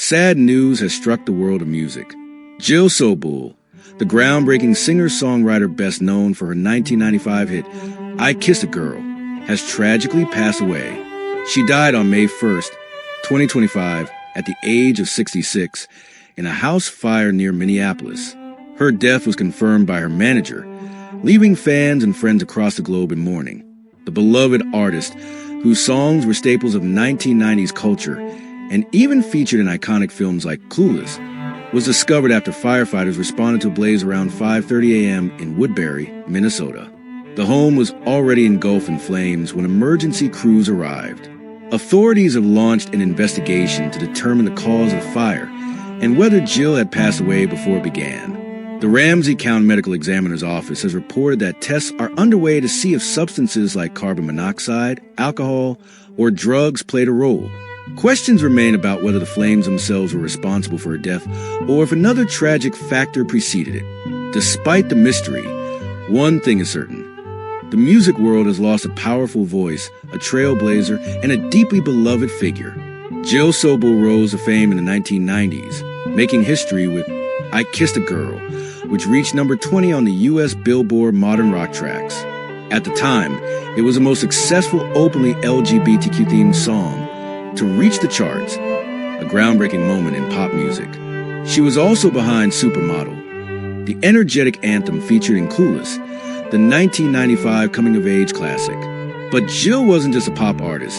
Sad news has struck the world of music. Jill Sobule, the groundbreaking singer-songwriter best known for her 1995 hit, I Kissed a Girl, has tragically passed away. She died on May 1st, 2025, at the age of 66, in a house fire near Minneapolis. Her death was confirmed by her manager, leaving fans and friends across the globe in mourning. The beloved artist, whose songs were staples of 1990s culture and even featured in iconic films like Clueless, was discovered after firefighters responded to a blaze around 5:30 a.m. in Woodbury, Minnesota. The home was already engulfed in flames when emergency crews arrived. Authorities have launched an investigation to determine the cause of the fire and whether Jill had passed away before it began. The Ramsey County Medical Examiner's Office has reported that tests are underway to see if substances like carbon monoxide, alcohol, or drugs played a role. Questions remain about whether the flames themselves were responsible for her death or if another tragic factor preceded it. Despite the mystery, one thing is certain. The music world has lost a powerful voice, a trailblazer, and a deeply beloved figure. Jill Sobule rose to fame in the 1990s, making history with I Kissed a Girl, which reached number 20 on the U.S. Billboard Modern Rock tracks. At the time, it was the most successful openly LGBTQ-themed song to reach the charts, a groundbreaking moment in pop music. She was also behind Supermodel, the energetic anthem featured in Clueless, the 1995 coming-of-age classic. But Jill wasn't just a pop artist.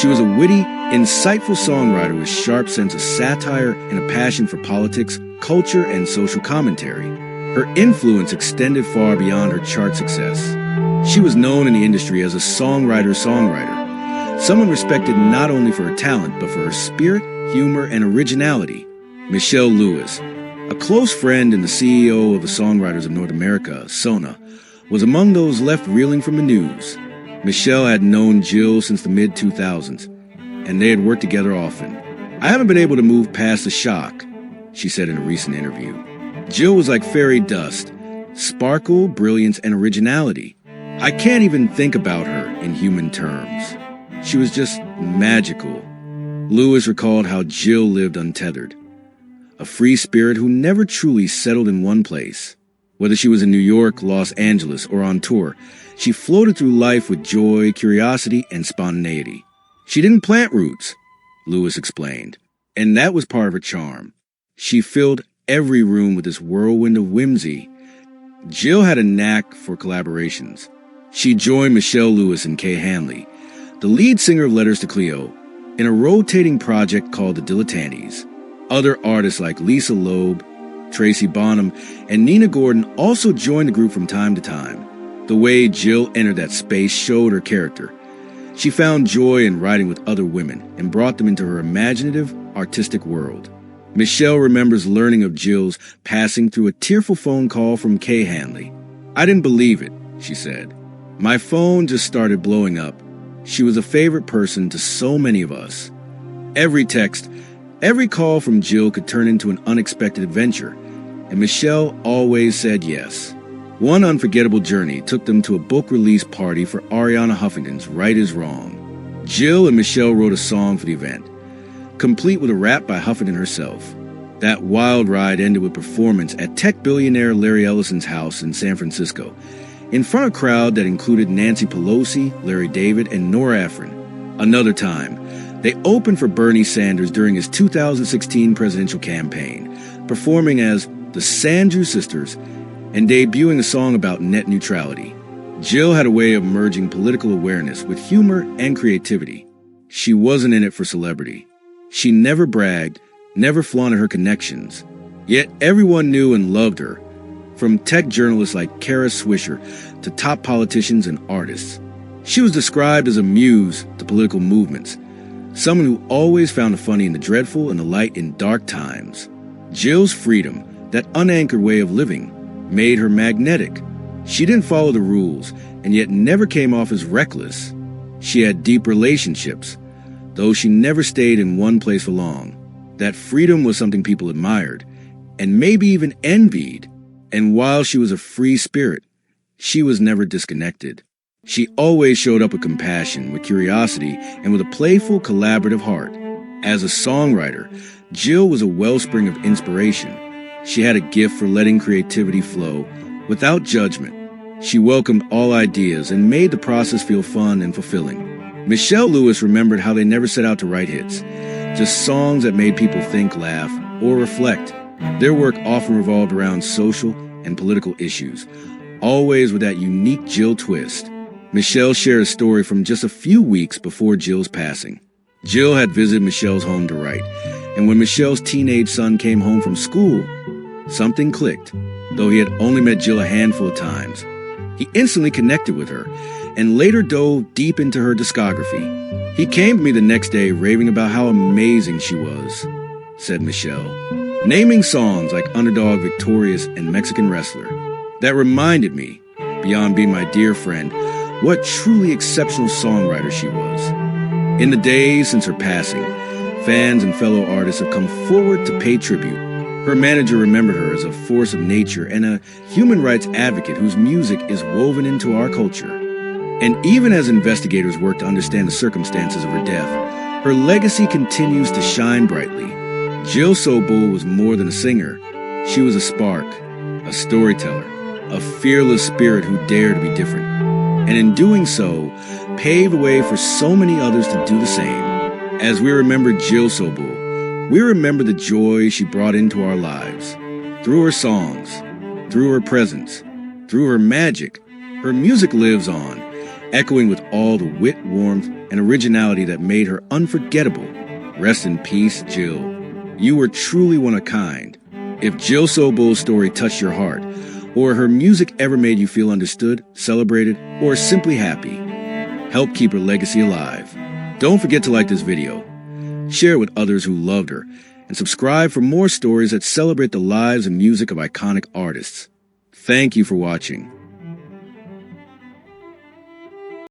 She was a witty, insightful songwriter with a sharp sense of satire and a passion for politics, culture, and social commentary. Her influence extended far beyond her chart success. She was known in the industry as a songwriter, someone respected not only for her talent, but for her spirit, humor, and originality. Michelle Lewis, a close friend and the CEO of the Songwriters of North America, SONA, was among those left reeling from the news. Michelle had known Jill since the mid-2000s, and they had worked together often. I haven't been able to move past the shock, she said in a recent interview. Jill was like fairy dust, sparkle, brilliance, and originality. I can't even think about her in human terms. She was just magical. Lewis recalled how Jill lived untethered, a free spirit who never truly settled in one place. Whether she was in New York, Los Angeles, or on tour, she floated through life with joy, curiosity, and spontaneity. She didn't plant roots, Lewis explained, and that was part of her charm. She filled every room with this whirlwind of whimsy. Jill had a knack for collaborations. She joined Michelle Lewis and Kay Hanley, the lead singer of Letters to Cleo, in a rotating project called the Dilettantes. Other artists like Lisa Loeb, Tracy Bonham, and Nina Gordon also joined the group from time to time. The way Jill entered that space showed her character. She found joy in writing with other women and brought them into her imaginative, artistic world. Michelle remembers learning of Jill's passing through a tearful phone call from Kay Hanley. "I didn't believe it," she said. "My phone just started blowing up. She was a favorite person to so many of us." Every text, every call from Jill could turn into an unexpected adventure, and Michelle always said yes. One unforgettable journey took them to a book release party for Ariana Huffington's Right Is Wrong. Jill and Michelle wrote a song for the event, complete with a rap by Huffington herself. That wild ride ended with performance at tech billionaire Larry Ellison's house in San Francisco, in front of a crowd that included Nancy Pelosi, Larry David, and Nora Ephron. Another time, they opened for Bernie Sanders during his 2016 presidential campaign, performing as the Sandrew Sisters and debuting a song about net neutrality. Jill had a way of merging political awareness with humor and creativity. She wasn't in it for celebrity. She never bragged, never flaunted her connections. Yet everyone knew and loved her, from tech journalists like Kara Swisher to top politicians and artists. She was described as a muse to political movements, someone who always found the funny in the dreadful and the light in dark times. Jill's freedom, that unanchored way of living, made her magnetic. She didn't follow the rules, and yet never came off as reckless. She had deep relationships, though she never stayed in one place for long. That freedom was something people admired, and maybe even envied. And while she was a free spirit, she was never disconnected. She always showed up with compassion, with curiosity, and with a playful, collaborative heart. As a songwriter, Jill was a wellspring of inspiration. She had a gift for letting creativity flow without judgment. She welcomed all ideas and made the process feel fun and fulfilling. Michelle Lewis remembered how they never set out to write hits, just songs that made people think, laugh, or reflect. Their work often revolved around social and political issues, always with that unique Jill twist. Michelle shared a story from just a few weeks before Jill's passing. Jill had visited Michelle's home to write, and when Michelle's teenage son came home from school, something clicked. Though he had only met Jill a handful of times, he instantly connected with her and later dove deep into her discography. He came to me the next day raving about how amazing she was, said Michelle, naming songs like Underdog, Victorious, and Mexican Wrestler. That reminded me, beyond being my dear friend, what truly exceptional songwriter she was. In the days since her passing, fans and fellow artists have come forward to pay tribute. Her manager remembered her as a force of nature and a human rights advocate whose music is woven into our culture. And even as investigators work to understand the circumstances of her death, her legacy continues to shine brightly. Jill Sobule was more than a singer. She was a spark, a storyteller, a fearless spirit who dared to be different. And in doing so, paved the way for so many others to do the same. As we remember Jill Sobule, we remember the joy she brought into our lives. Through her songs, through her presence, through her magic, her music lives on, echoing with all the wit, warmth, and originality that made her unforgettable. Rest in peace, Jill. You were truly one of a kind. If Jill Sobule's story touched your heart, or her music ever made you feel understood, celebrated, or simply happy, help keep her legacy alive. Don't forget to like this video, share it with others who loved her, and subscribe for more stories that celebrate the lives and music of iconic artists. Thank you for watching.